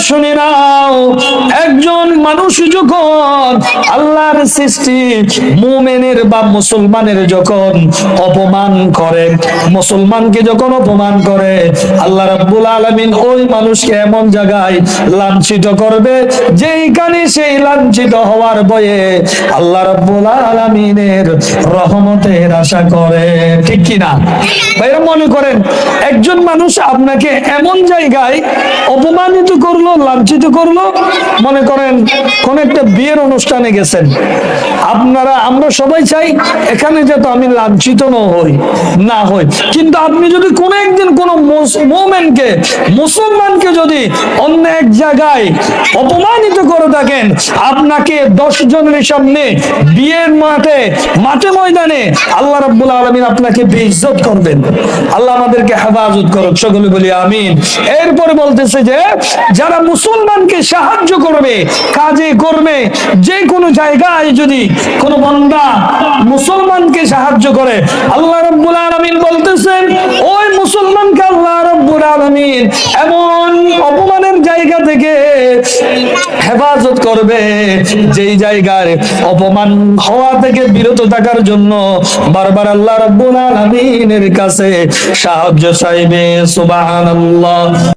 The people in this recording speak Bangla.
শুনে নাও, একজন মানুষ যখন আল্লাহর সৃষ্টি মুমিনের বা মুসলমানের যখন অপমান করে, মুসলমানকে যখন অপমান করে, আল্লাহ রাব্বুল আলামিন ওই মানুষকে এমন জায়গায় লাঞ্ছিত করবে যেইখানে সেই লাঞ্ছিত হওয়ার ভয়ে আল্লাহ রাব্বুল আলামিনের রহমতের আশা করে। ঠিক কি না ভাইরা? মনে করেন একজন মানুষ আপনাকে এমন জায়গায় অপমানিত করলো, লাঞ্ছিত করলো, মনে করেন কোন একটা বিয়ের অনুষ্ঠানে গেছেন, আমরা সবাই চাই এখানে যাতে আমি লাঞ্ছিত না হই, কিন্তু আপনি যদি কোন একদিন কোন মুমিনকে, মুসলমানকে যদি অন্য এক জায়গায় অপমানিত করে থাকেন, আপনাকে 10 জনের সামনে বিয়ের মাঠে ময়দানে আল্লাহ রাব্বুল আলামিন আপনাকে বেইজ্জত করবেন। আল্লাহ আমাদেরকে হেফাজত করুক, সকলে বলি আমিন। এরপরে বলতেছে যে যারা মুসলমানকে সাহায্য করবে, কাজে করবে, যে কোনো জায়গায় যদি কোন বান্দা মুসলমানকে সাহায্য করে, আল্লাহ রাব্বুল আলামিন বলতেছেন ওই মুসলমানকে আল্লাহ রাব্বুল আলামিন এমন অপমানের জায়গা থেকে হেফাজত করবে যেই জায়গায় অপমান হওয়া থেকে বিরত থাকার জন্য বারবার আল্লাহ রাব্বুল আলামিনের কাছে সাহায্য চাইবে। সুবহানাল্লাহ।